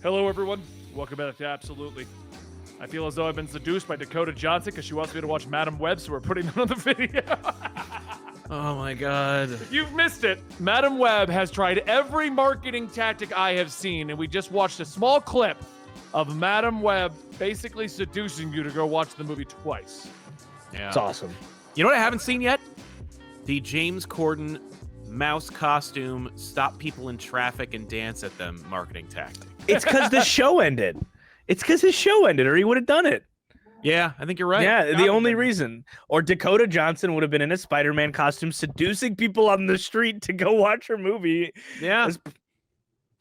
Hello, everyone. Welcome back to Absolutely. I feel as though I've been seduced by Dakota Johnson because she wants me to watch Madam Web, so we're putting it on the video. Oh my god. You've missed it. Madam Web has tried every marketing tactic I have seen, and we just watched a small clip of Madam Web basically seducing you to go watch the movie twice. Yeah. It's awesome. You know what I haven't seen yet? The James Corden mouse costume, stop people in traffic and dance at them marketing tactic. It's because the show ended. It's because his show ended, or he would have done it. Yeah, I think you're right. Yeah, the only reason. Or Dakota Johnson would have been in a Spider-Man costume, seducing people on the street to go watch her movie. Yeah.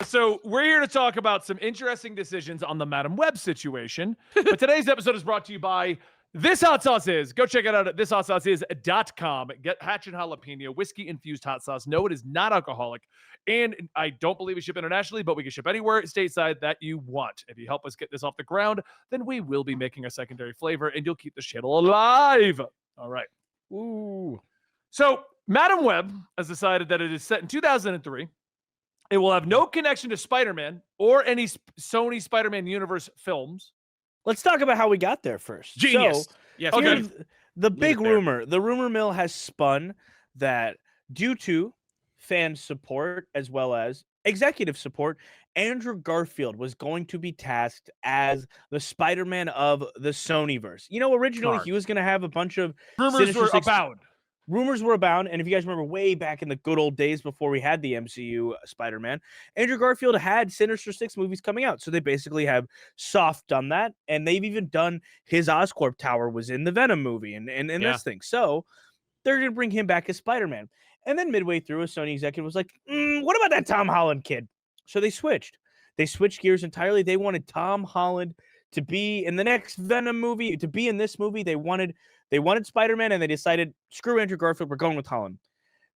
So we're here to talk about some interesting decisions on the Madam Web situation. But today's episode is brought to you by This Hot Sauce Is. Go check it out at thishotsauceis.com. Get Hatch and Jalapeno whiskey-infused hot sauce. No, it is not alcoholic. And I don't believe we ship internationally, but we can ship anywhere stateside that you want. If you help us get this off the ground, then we will be making a secondary flavor, and you'll keep the channel alive. All right. Ooh. So Madam Web has decided that it is set in 2003. It will have no connection to Spider-Man or any Sony Spider-Man universe films. Let's talk about how we got there first. Genius. So, Yes. Okay. here's the big it there. rumor. The rumor mill has spun that due to fan support as well as executive support, Andrew Garfield was going to be tasked as the Spider-Man of the Sonyverse. You know, originally Smart. he was going to have a bunch of Rumors Sinister were Six- abound. Rumors were abound, and if you guys remember way back in the good old days before we had the MCU Spider-Man, Andrew Garfield had Sinister Six movies coming out. So they basically have soft done that, and they've even done his Oscorp Tower was in the Venom movie and Yeah. this thing. So they're going to bring him back as Spider-Man. And then midway through, a Sony executive was like, what about that Tom Holland kid? So they switched. They switched gears entirely. They wanted Tom Holland to be in the next Venom movie, to be in this movie. They wanted Spider-Man, and they decided, screw Andrew Garfield, we're going with Holland.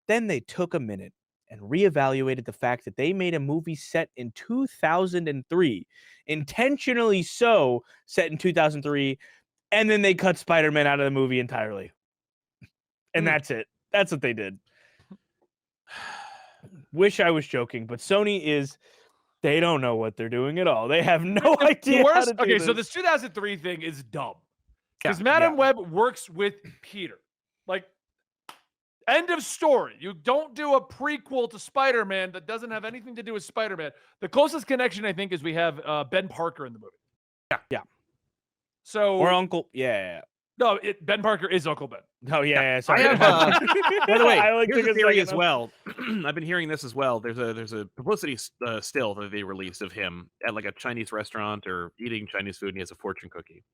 Then they took a minute and reevaluated the fact that they made a movie set in 2003, intentionally so set in 2003, and then they cut Spider-Man out of the movie entirely. And that's it. That's what they did. Wish I was joking, but Sony they don't know what they're doing at all. They have no idea. The worst, how to do okay, this. so this 2003 thing is dumb. Because Yeah, Madam Web works with Peter. Like, end of story. You don't do a prequel to Spider-Man that doesn't have anything to do with Spider-Man. The closest connection, I think, is we have Ben Parker in the movie. Yeah. So, Or Uncle, yeah. no, Ben Parker is Uncle Ben. Oh yeah. I Sorry. have, by the way, I like here's took a theory second as up. well. I've been hearing this as well. There's a publicity still that they released of him at like a Chinese restaurant or eating Chinese food, and he has a fortune cookie.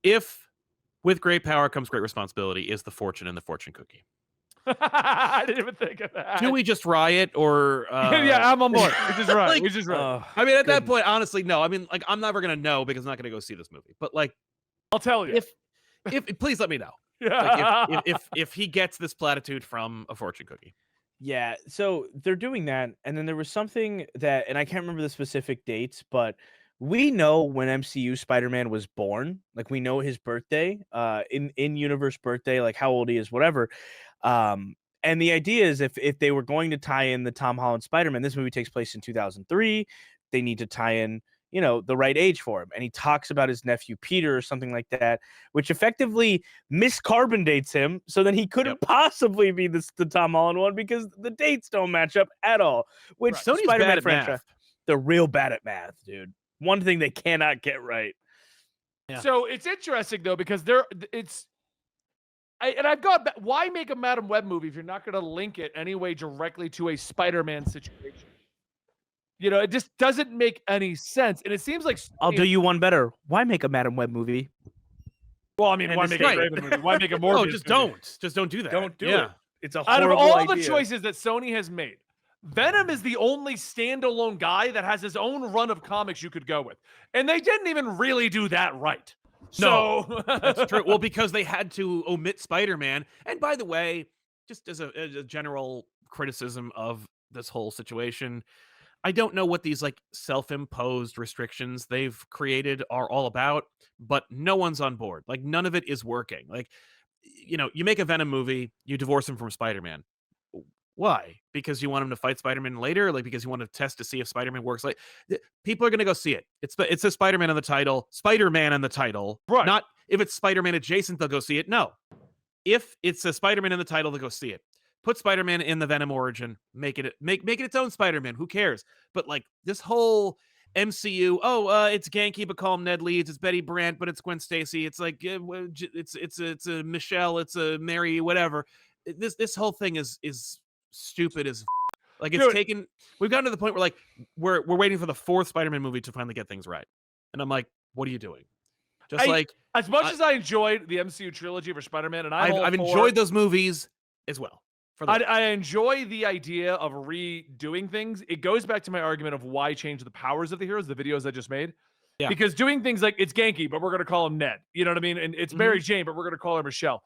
If with great power comes great responsibility, is the fortune in the fortune cookie? I didn't even think of that. Do we just riot or? Yeah, I'm on board. Which is right. Like, Which is right. I mean, at that Goodness. point, honestly, no. I mean, like, I'm never gonna know because I'm not gonna go see this movie. But like, I'll tell you. if please let me know. Yeah. Like, if he gets this platitude from a fortune cookie. Yeah, so they're doing that, and then there was something that, and I can't remember the specific dates, but we know when MCU Spider-Man was born. Like we know his birthday, in universe birthday, like how old he is, whatever. And the idea is if they were going to tie in the Tom Holland Spider-Man, this movie takes place in 2003. They need to tie in, the right age for him. And he talks about his nephew Peter or something like that, which effectively miscarbon dates him. So then he couldn't possibly be the Tom Holland one because the dates don't match up at all. Which Right. Sony's Spider-Man bad at franchise, math. they're real bad at math, dude. One thing they cannot get right. Yeah. So it's interesting though because I've got why make a Madam Web movie if you're not going to link it anyway directly to a Spider-Man situation? It just doesn't make any sense, and it seems like I'll do you one better. Why make a Madam Web movie? Well, I mean, And why it's make a right. Raven movie? Why make a Oh, Morbius just movie? don't do that. Don't do Yeah. it. It's a Out of horrible all the idea. choices that Sony has made, Venom is the only standalone guy that has his own run of comics you could go with, and they didn't even really do that right. So That's true. Well, because they had to omit Spider-Man. And by the way, just as a general criticism of this whole situation, I don't know what these like self-imposed restrictions they've created are all about, but no one's on board. Like none of it is working. Like, you make a Venom movie, you divorce him from Spider-Man. Why? Because you want him to fight Spider-Man later? Like, because you want to test to see if Spider-Man works? Like, people are going to go see it. It's a Spider-Man on the title. Spider-Man on the title. Right. Not if it's Spider-Man adjacent, they'll go see it. No. If it's a Spider-Man in the title, they'll go see it. Put Spider-Man in the Venom origin. Make it its own Spider-Man. Who cares? But like this whole MCU, it's Genki, but call him Ned Leeds. It's Betty Brant, but it's Gwen Stacy. It's like it's a Michelle. It's a Mary. Whatever. This whole thing is stupid as like it's Dude. taken. We've gotten to the point where like we're waiting for the 4th Spider-Man movie to finally get things right, and I'm like, what are you doing? Just As much as I enjoyed the MCU trilogy for Spider-Man, and I've enjoyed those movies as well. I enjoy the idea of redoing things. It goes back to my argument of why change the powers of the heroes, the videos I just made. Yeah. Because doing things like it's Genki, but we're going to call him Ned. You know what I mean? And it's Mary Jane, but we're going to call her Michelle.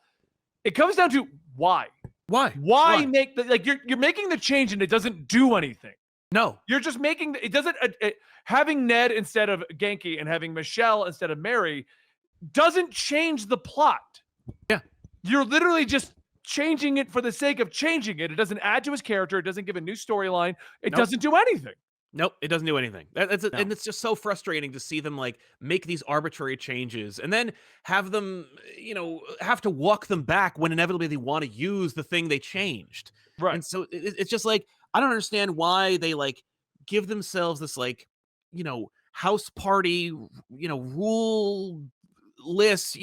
It comes down to why. Why make the like you're making the change and it doesn't do anything. No. You're just making it doesn't having Ned instead of Genki and having Michelle instead of Mary doesn't change the plot. Yeah. You're literally just changing it for the sake of changing it. It doesn't add to his character. It doesn't give a new storyline. It doesn't do anything. Nope, it doesn't do anything. And it's just so frustrating to see them like make these arbitrary changes and then have them, have to walk them back when inevitably they want to use the thing they changed. Right. And so it's just like I don't understand why they like give themselves this like, house party, rule lists,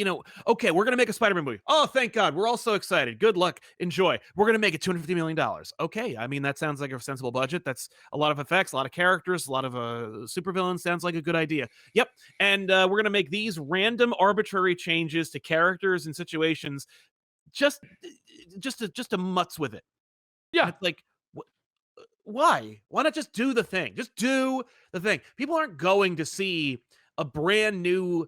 okay, we're going to make a Spider-Man movie. Oh, thank God. We're all so excited. Good luck. Enjoy. We're going to make it $250 million. Okay. I mean, that sounds like a sensible budget. That's a lot of effects, a lot of characters, a lot of supervillains. Sounds like a good idea. Yep. And we're going to make these random arbitrary changes to characters and situations just to mutz with it. Yeah. It's like, why? Why not just do the thing? Just do the thing. People aren't going to see a brand new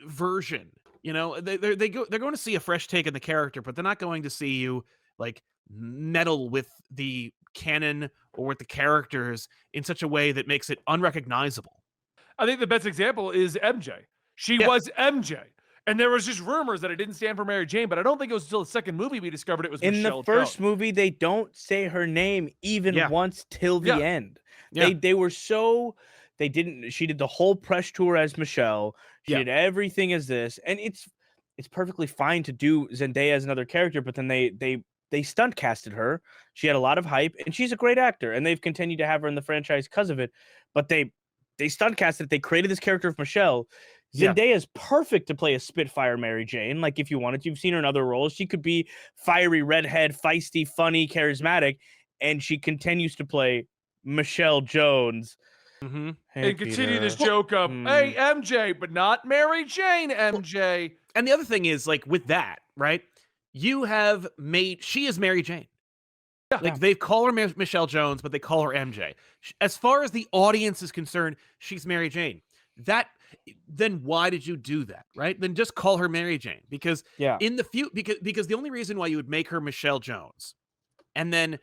version, they're going to see a fresh take on the character, but they're not going to see you like meddle with the canon or with the characters in such a way that makes it unrecognizable. I think the best example is MJ. She was MJ. And there was just rumors that it didn't stand for Mary Jane, but I don't think it was until the second movie we discovered it was in Michelle the first Jones. movie. They don't say her name even once till the end. They were so they didn't. She did the whole press tour as Michelle. She did everything as this, and it's perfectly fine to do Zendaya as another character. But then they stunt casted her. She had a lot of hype, and she's a great actor, and they've continued to have her in the franchise because of it. But they stunt casted. They created this character of Michelle. Zendaya is perfect to play a Spitfire Mary Jane. Like if you wanted to, you've seen her in other roles. She could be fiery, redhead, feisty, funny, charismatic, and she continues to play Michelle Jones. Mm-hmm. Hey, and continue Peter. this joke of, hey, MJ, but not Mary Jane, MJ. And the other thing is, like, with that, right? She is Mary Jane. Like, they call her Michelle Jones, but they call her MJ. As far as the audience is concerned, she's Mary Jane. Then why did you do that, right? Then just call her Mary Jane. Because in the because the only reason why you would make her Michelle Jones and then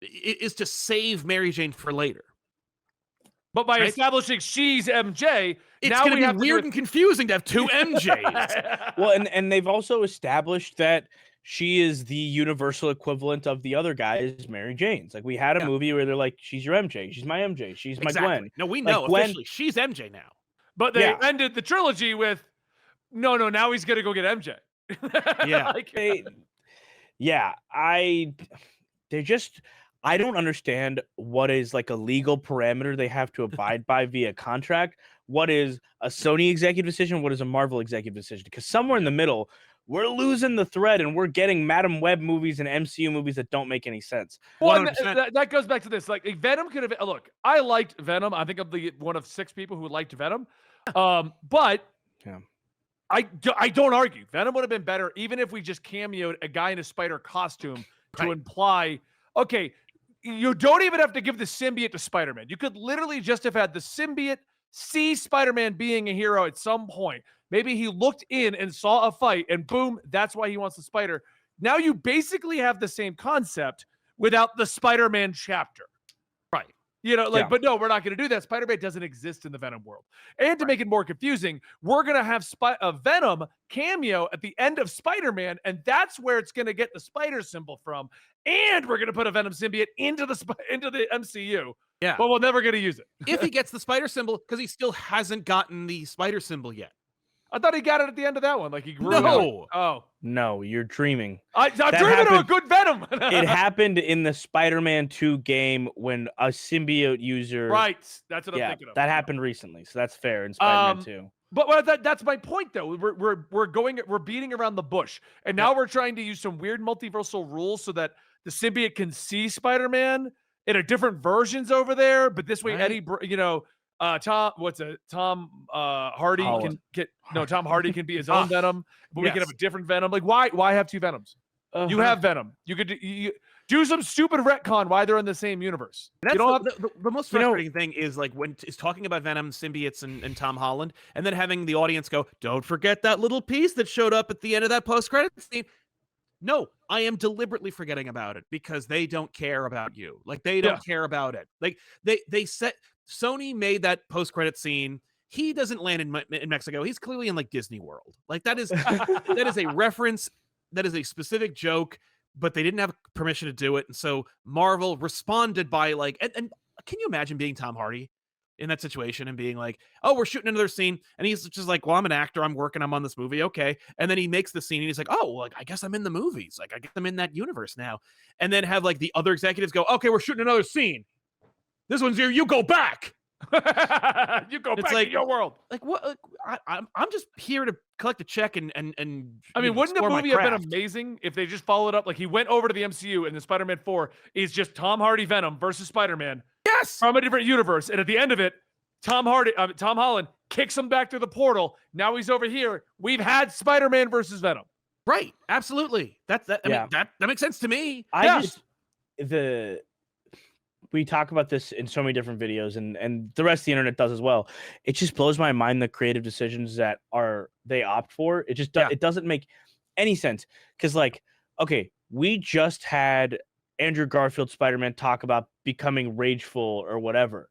is to save Mary Jane for later. But by establishing she's MJ, it's now going to be weird and confusing to have two MJs. Well, and they've also established that she is the universal equivalent of the other guys, Mary Jane's. Like we had a movie where they're like, she's your MJ, she's my MJ, she's my Gwen. No, we know officially she's MJ now. But they ended the trilogy with, no, now he's going to go get MJ. I don't understand what is like a legal parameter they have to abide by via contract. What is a Sony executive decision? What is a Marvel executive decision? Because somewhere in the middle, we're losing the thread and we're getting Madam Web movies and MCU movies that don't make any sense. Well, that goes back to this. Like Venom could have, look, I liked Venom. I think I'm one of 6 people who liked Venom. But I don't argue. Venom would have been better even if we just cameoed a guy in a spider costume to imply, okay, you don't even have to give the symbiote to Spider-Man. You could literally just have had the symbiote see Spider-Man being a hero at some point. Maybe he looked in and saw a fight and boom, that's why he wants the spider. Now you basically have the same concept without the Spider-Man chapter. Right. You know, like, Yeah. but no, we're not going to do that. Spider-Man doesn't exist in the Venom world. And to make it more confusing, we're going to have a Venom cameo at the end of Spider-Man, and that's where it's going to get the spider symbol from. And we're going to put a Venom symbiote into the MCU. Yeah. But we're never going to use it. If he gets the spider symbol, because he still hasn't gotten the spider symbol yet. I thought he got it at the end of that one. Like he grew No. Oh. No, you're dreaming. I'm dreaming of a good Venom. It happened in the Spider-Man 2 game when a symbiote user. Right. That's what I'm thinking of. That happened recently, so that's fair in Spider-Man 2. But that's my point, though. We're beating around the bush, and now we're trying to use some weird multiversal rules so that the symbiote can see Spider-Man in a different versions over there. But this way, Eddie, Tom Hardy Holland. Tom Hardy can be his own Venom, but we can have a different Venom. Like, why have two Venoms? You have Venom. You could do some stupid retcon why they're in the same universe. That's the most frustrating thing is like when is talking about Venom symbiotes and Tom Holland, and then having the audience go, "Don't forget that little piece that showed up at the end of that post-credit scene." No, I am deliberately forgetting about it because they don't care about you. Like they don't care about it. Like they set Sony made that post-credit scene. He doesn't land in Mexico. He's clearly in like Disney World. Like that is a reference. That is a specific joke, but they didn't have permission to do it. And so Marvel responded by like, and can you imagine being Tom Hardy in that situation and being like, oh, we're shooting another scene. And he's just like, well, I'm an actor. I'm working. I'm on this movie. Okay. And then he makes the scene and he's like, oh, like, I guess I'm in the movies. Like I guess I'm in that universe now. And then have like the other executives go, okay, we're shooting another scene. This one's here. You go back. You go back to your world. Like what? I'm just here to collect a check and I mean, wouldn't the movie have been amazing if they just followed up? Like he went over to the MCU and the Spider-Man 4 is just Tom Hardy Venom versus Spider-Man. Yes, from a different universe, and at the end of it, Tom Holland kicks him back through the portal. Now he's over here. We've had Spider-Man versus Venom. Right? Absolutely. I mean, that makes sense to me. We talk about this in so many different videos, and the rest of the internet does as well. It just blows my mind the creative decisions that they opt for. It just it doesn't make any sense because, like, okay, we just had Andrew Garfield Spider-Man talk about becoming rageful or whatever.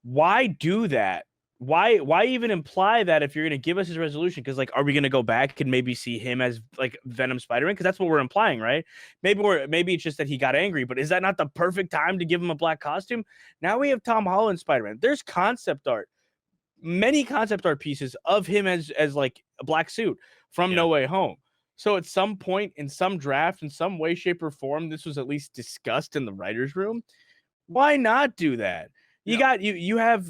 Why do that? Why even imply that if you're going to give us his resolution? Because like, are we going to go back and maybe see him as like Venom Spider-Man? Because that's what we're implying, right? Maybe it's just that he got angry, but is that not the perfect time to give him a black costume? Now we have Tom Holland Spider-Man. There's concept art, many concept art pieces of him as like a black suit from No Way Home. So at some point in some draft, in some way, shape, or form, this was at least discussed in the writer's room. Why not do that? You have,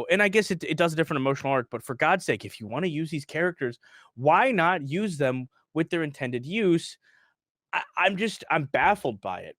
and I guess it does a different emotional arc, but for God's sake, if you want to use these characters, why not use them with their intended use? I'm baffled by it.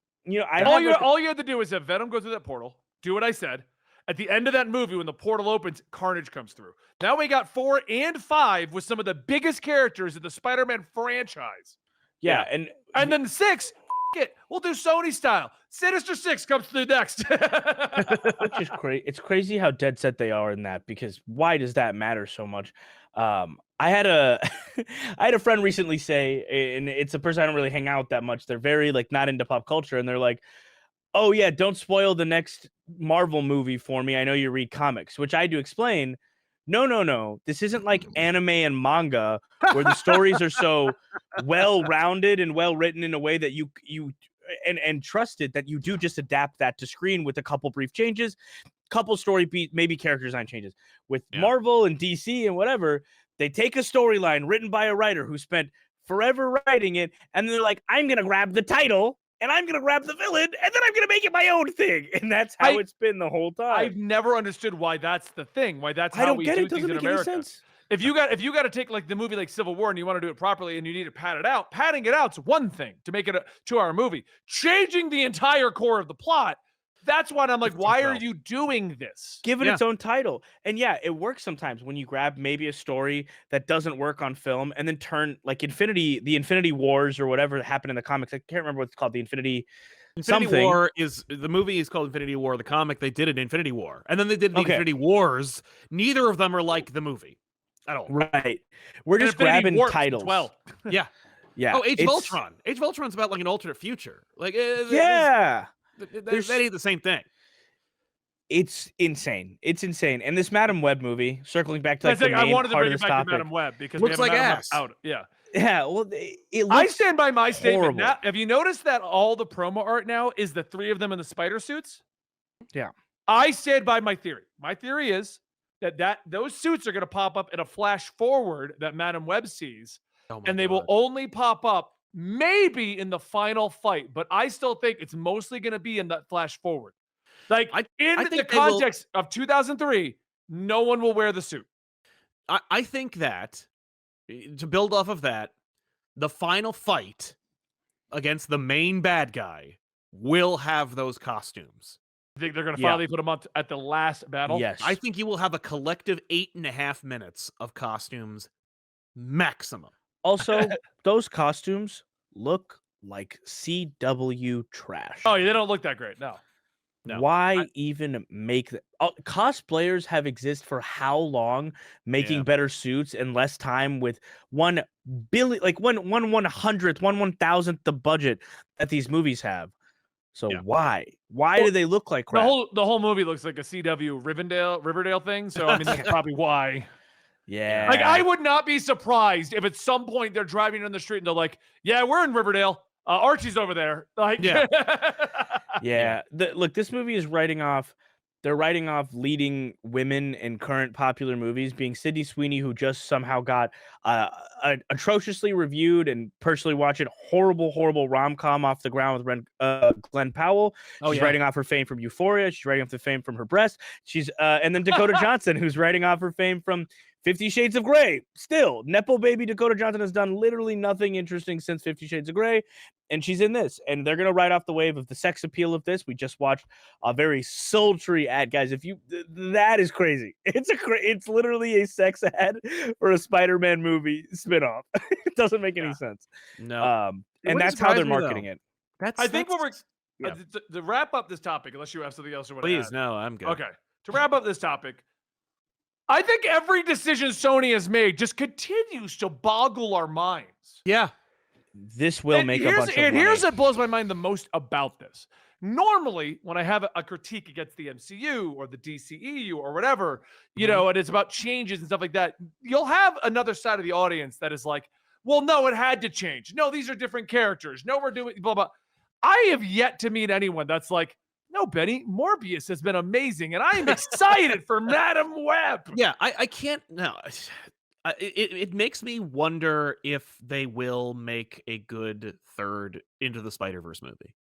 All you had to do is have Venom go through that portal, do what I said. At the end of that movie, when the portal opens, Carnage comes through. Now we got 4 and 5 with some of the biggest characters in the Spider-Man franchise. Yeah. And then 6, it. We'll do Sony style. Sinister 6 comes through next. Which is crazy. It's crazy how dead set they are in that, because why does that matter so much? I had a friend recently say, and it's a person I don't really hang out with that much. They're very like not into pop culture, and they're like, oh yeah, don't spoil the next Marvel movie for me. I know you read comics, which I do explain. No. This isn't like anime and manga where the stories are so well-rounded and well-written in a way that you and trusted that you do just adapt that to screen with a couple brief changes, couple story beat, maybe character design changes. With Marvel and DC and whatever, they take a storyline written by a writer who spent forever writing it, and they're like, I'm going to grab the title and I'm going to grab the villain, and then I'm going to make it my own thing. And that's how it's been the whole time. I've never understood why that's the thing. Why that's how we do things in America. If you got to take like the movie like Civil War and you want to do it properly and you need to pad it out, padding it out's one thing to make it a 2-hour movie. Changing the entire core of the plot, that's why I'm like, why are you doing this? Give it its own title. And yeah, it works sometimes when you grab maybe a story that doesn't work on film and then turn like the Infinity Wars or whatever happened in the comics. I can't remember what it's called. The Infinity War is the movie is called Infinity War. The comic, they did it Infinity War. And then they did the Infinity Wars. Neither of them are like the movie at all. Right. We're just grabbing titles. Well, yeah. Oh, Age of Ultron. Age of Ultron's about like an alternate future. Like, That ain't the same thing. It's insane. It's insane. And this Madam Web movie, circling back to like the I main wanted to part bring of it this back to topic. Madam Web because Looks we have like Madam Web ass. out. Yeah. Yeah, well, it I looks stand by my statement. horrible. Now, have you noticed that all the promo art now is the three of them in the spider suits? Yeah. I stand by my theory. My theory is that those suits are going to pop up in a flash forward that Madam Web sees, Oh my and they will God. only pop up maybe in the final fight. But I still think it's mostly going to be in that flash forward. Like I in the think they will- context of 2003, no one will wear the suit. I think that to build off of that, the final fight against the main bad guy will have those costumes. I think they're going to Yeah. finally put them on at the last battle. Yes. I think you will have a collective 8.5 minutes of costumes maximum. Also, those costumes look like CW trash. Oh, yeah, they don't look that great. No. Why even make that? Cosplayers have existed for how long, making Yeah. better suits in less time with 1 billion, like one 1/100th, 1/1000th the budget that these movies have. So Yeah. why Well, do they look like crap? The whole movie looks like a CW Riverdale thing. So I mean that's probably why. Yeah, Like I would not be surprised if at some point they're driving down the street and they're like, "Yeah, we're in Riverdale. Archie's over there." Like, Yeah. yeah. Look, this movie is writing off. They're writing off leading women in current popular movies, being Sydney Sweeney, who just somehow got atrociously reviewed and personally watching horrible rom-com off the ground with Glenn Powell. Oh, She's yeah. writing off her fame from Euphoria. She's writing off the fame from her breast. She's and then Dakota Johnson, who's writing off her fame from 50 Shades of Grey. Still, Nepo baby Dakota Johnson has done literally nothing interesting since 50 Shades of Grey. And she's in this. And they're going to ride off the wave of the sex appeal of this. We just watched a very sultry ad, guys. If you, that is crazy. It's literally a sex ad for a Spider-Man movie spinoff. It doesn't make any sense. No. And wouldn't that's how they're surprise me, though. marketing it. That's I think what we're Yeah. to wrap up this topic, unless you have something else you want to Please, add. no, I'm good. Okay. To wrap up this topic, I think every decision Sony has made just continues to boggle our minds. Yeah. This will make a bunch of money. And here's what blows my mind the most about this. Normally, when I have a critique against the MCU or the DCEU or whatever, you know, and it's about changes and stuff like that, you'll have another side of the audience that is like, well, no, it had to change. No, these are different characters. No, we're doing blah, blah. I have yet to meet anyone that's like, no, Benny, Morbius has been amazing, and I am excited for Madam Web. Yeah, I can't. No, it makes me wonder if they will make a good third Into the Spider-Verse movie.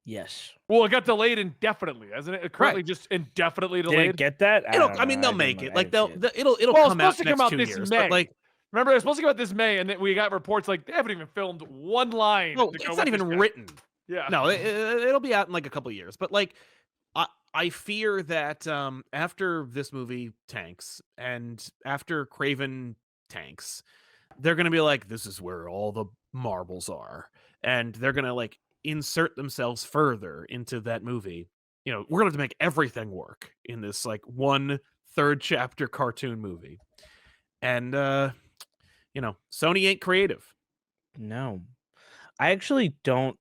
Yes. Well, it got delayed indefinitely, hasn't it? Currently just indefinitely Did delayed. it get that? I mean, they'll make it. Like it'll Well, come it's out supposed to next come out 2 this years. May. But like, Remember, it was supposed to come out this May, and then we got reports like they haven't even filmed one line. no, to it's go not with even this yet. written. Yeah. No, it'll be out in like a couple years. But like, I fear that after this movie tanks and after Craven tanks, they're gonna be like, this is where all the marbles are, and they're gonna like insert themselves further into that movie. You know, we're gonna have to make everything work in this like 1/3 chapter cartoon movie, and you know, Sony ain't creative. No, I actually don't.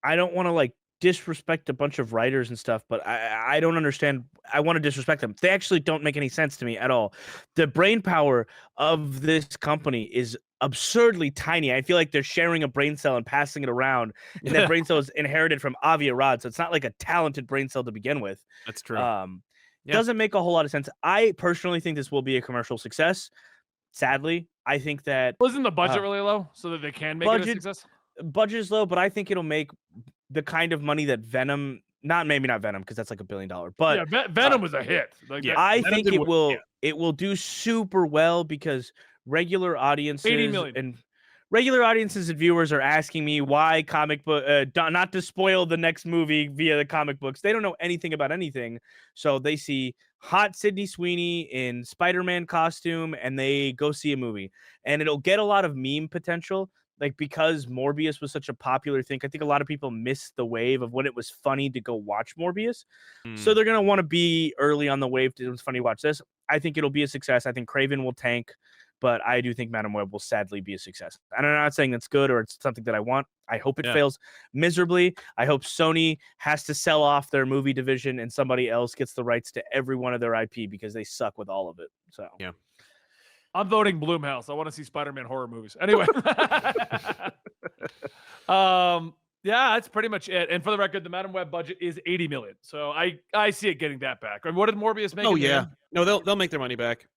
I don't want to like disrespect a bunch of writers and stuff, but I don't understand. I want to disrespect them. They actually don't make any sense to me at all. The brain power of this company is absurdly tiny. I feel like they're sharing a brain cell and passing it around, and that brain cell is inherited from Avi Arad, so it's not like a talented brain cell to begin with. That's true. Yeah. Doesn't make a whole lot of sense. I personally think this will be a commercial success. Sadly, I think that Wasn't the budget really low so that they can make it a budget- success? budget is low, but I think it'll make the kind of money that Venom, maybe not Venom because that's like $1 billion, but Yeah, Venom was a hit. Like, yeah. I Venom think did it well, will. yeah. It will do super well because regular audiences 80 million. and viewers are asking me why comic book, not to spoil the next movie via the comic books. They don't know anything about anything, so they see hot Sydney Sweeney in Spider-Man costume and they go see a movie, and it'll get a lot of meme potential. Like, because Morbius was such a popular thing, I think a lot of people missed the wave of when it was funny to go watch Morbius. So they're going to want to be early on the wave. It was funny to watch this. I think it'll be a success. I think Craven will tank but I do think Madam Web will sadly be a success. And I'm not saying that's good or it's something that I want. I hope it fails miserably. I hope Sony has to sell off their movie division and somebody else gets the rights to every one of their IP because they suck with all of it. So yeah. I'm voting Blumhouse. I want to see Spider-Man horror movies. Anyway. Yeah, that's pretty much it. And for the record, the Madam Web budget is $80 million. So I see it getting that back. I mean, what did Morbius make? Oh yeah. No, they'll make their money back.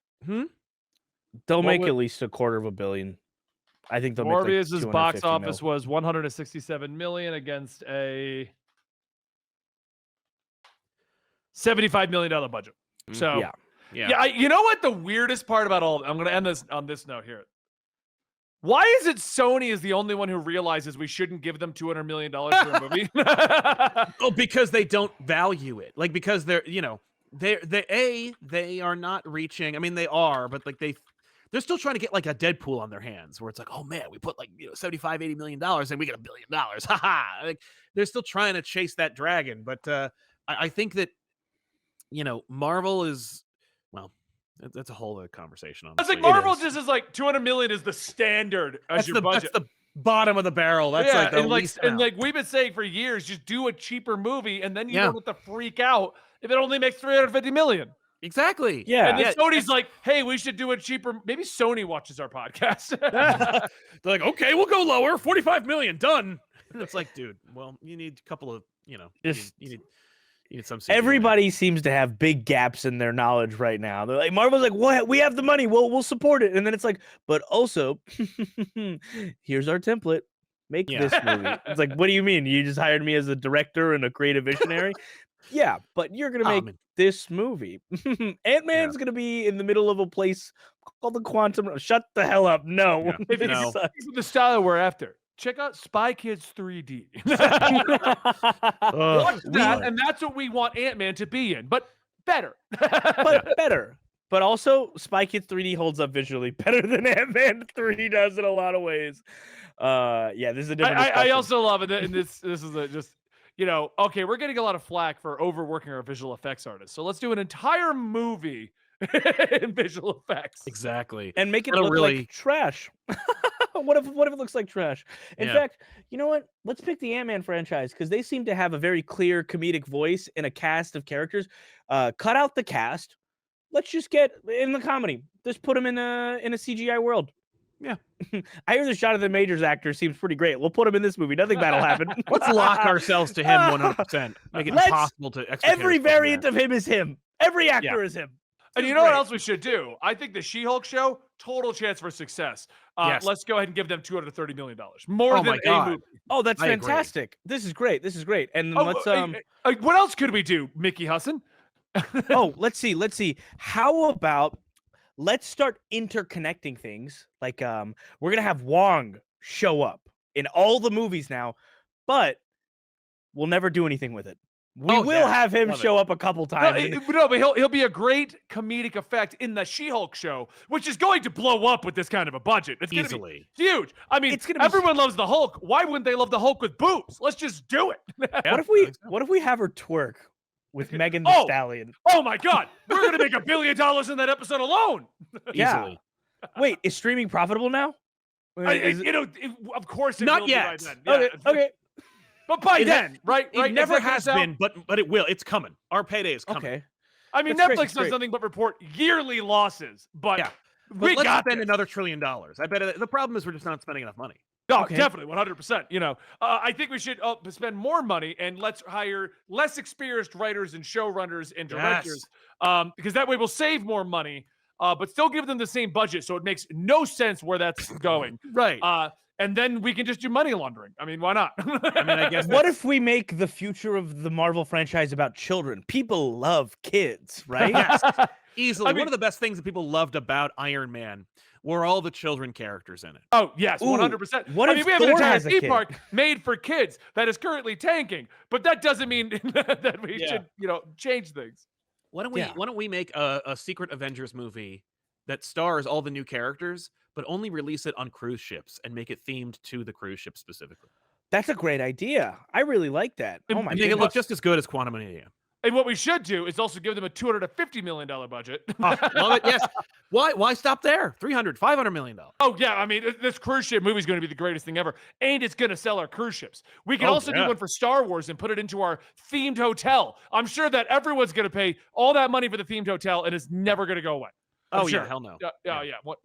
They'll make at least $250 million. I think they'll Morbius's make like box 250 office was $167 million against a $75 million budget. So yeah. You know what the weirdest part about all? I'm going to end this on this note here. Why is it Sony is the only one who realizes we shouldn't give them $200 million for a movie? Oh, because they don't value it. Like, because they're, they are not reaching. I mean, they are, but like they're still trying to get like a Deadpool on their hands where it's like, oh man, we put like, $75-80 million and we get $1 billion. Haha. Like, they're still trying to chase that dragon. But I think that, Marvel is, well, that's a whole other conversation. It's like Marvel just is like $200 million is the standard as your budget. That's the bottom of the barrel. That's like the least amount. And like we've been saying for years, just do a cheaper movie, and then you don't have to freak out if it only makes $350 million. Exactly. Yeah. And then Sony's like, hey, we should do a cheaper. Maybe Sony watches our podcast. They're like, okay, we'll go lower. $45 million done. And it's like, dude, well, you need a couple of, you need some CGI. Everybody seems to have big gaps in their knowledge right now. They're like, Marvel's like, what? We have the money. We'll support it. And then it's like, but also, here's our template. Make this movie. It's like, what do you mean? You just hired me as a director and a creative visionary? Yeah, but you're going to make this movie. Ant-Man's going to be in the middle of a place called the Quantum. Shut the hell up. No. If it's the style we're after. Check out Spy Kids 3D. Watch that, and that's what we want Ant-Man to be in, but better. Better. But also, Spy Kids 3D holds up visually better than Ant-Man 3 does in a lot of ways. This is a different I also love it. And this is just, okay, we're getting a lot of flack for overworking our visual effects artists. So let's do an entire movie in visual effects. Exactly. And make it look like trash. What if it looks like trash? In fact, you know what? Let's pick the Ant-Man franchise because they seem to have a very clear comedic voice in a cast of characters. Cut out the cast. Let's just get in the comedy. Just put them in a CGI world. Yeah. I hear the Jonathan Majors actor seems pretty great. We'll put him in this movie. Nothing bad will happen. Let's lock ourselves to him 100%. Make it impossible to extricate every variant of him is him. Every actor is him. And you know what else we should do? I think the She-Hulk show, total chance for success. Let's go ahead and give them $230 million. More than a movie. Oh, that's fantastic. This is great. And let's what else could we do, Mickey Husson? Let's see. How about let's start interconnecting things. Like we're gonna have Wong show up in all the movies now, but we'll never do anything with it. We will have him show up a couple times. No, but he'll be a great comedic effect in the She-Hulk show, which is going to blow up with this kind of a budget. It's easily gonna be huge. I mean, everyone loves the Hulk. Why wouldn't they love the Hulk with boobs? Let's just do it. What if we have her twerk with Megan Thee Stallion? Oh my God, we're gonna make $1 billion in that episode alone. Easily. Wait, is streaming profitable now? Of course, it not will yet. Be by then. Okay. But by then, right? It never has been, but it will. It's coming. Our payday is coming. Okay. I mean, Netflix does nothing but report yearly losses, but let's spend another $1 trillion. I bet the problem is we're just not spending enough money. No, definitely, 100%. I think we should spend more money and let's hire less experienced writers and showrunners and directors, because that way we'll save more money, but still give them the same budget. So it makes no sense where that's going. Right. And then we can just do money laundering. I mean, why not? I guess. What if we make the future of the Marvel franchise about children? People love kids, right? Yes, easily. One of the best things that people loved about Iron Man were all the children characters in it. Oh, yes, 100%. What if we have an Thor entire has a theme kid? park made for kids that is currently tanking, but that doesn't mean that we should, change things. Why don't we make a Secret Avengers movie that stars all the new characters, but only release it on cruise ships and make it themed to the cruise ship specifically? That's a great idea. I really like that. Oh my! Make it look just as good as Quantumania. And what we should do is also give them a $250 million budget. Love it. Yes. Why stop there? 300, 500 million dollars. Oh yeah, I mean this cruise ship movie is going to be the greatest thing ever, and it's going to sell our cruise ships. We can also do one for Star Wars and put it into our themed hotel. I'm sure that everyone's going to pay all that money for the themed hotel, and it's never going to go away. Oh sure. yeah, hell no. Yeah. What?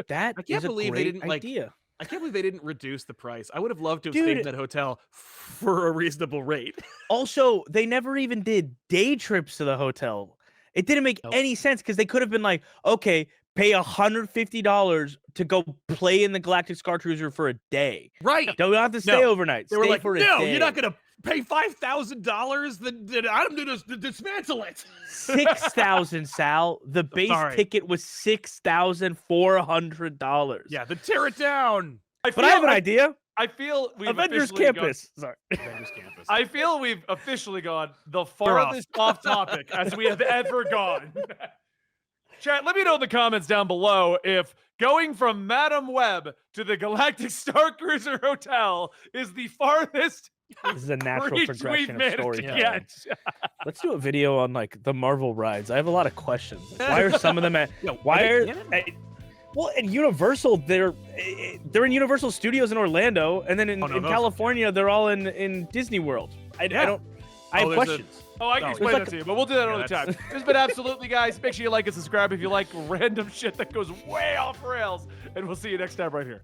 That I can't is a believe they great didn't, like, idea. I can't believe they didn't reduce the price. I would have loved to have Dude. stayed in that hotel for a reasonable rate. Also, they never even did day trips to the hotel. It didn't make Nope. any sense because they could have been like, okay, pay $150 to go play in the Galactic Star Cruiser for a day. Right. Don't have to stay No. overnight. They were Stay like, for a no, day. you're not going to pay $5,000 that I'm going to dismantle it. 6,000, Sal. The base sorry. ticket was $6,400. Yeah, then tear it down. But I have an idea. I feel we've Avengers officially Campus. Sorry. Avengers Campus. I feel we've officially gone the off. farthest off topic as we have ever gone. Chat, let me know in the comments down below if going from Madam Web to the Galactic Star Cruiser Hotel is the farthest This is a natural reach progression we've of managed to storytelling. get. Let's do a video on like the Marvel rides. I have a lot of questions. Why are some of them at? Yo, Why they are? in it? Well, at Universal, they're in Universal Studios in Orlando, and then in Oh, no, those- California, they're all in Disney World. I don't. I have there's a- questions. Oh, I can Oh, explain there's that to you, but we'll do that another that's- time. This has been absolutely, guys. Make sure you like and subscribe if you like random shit that goes way off rails. And we'll see you next time right here.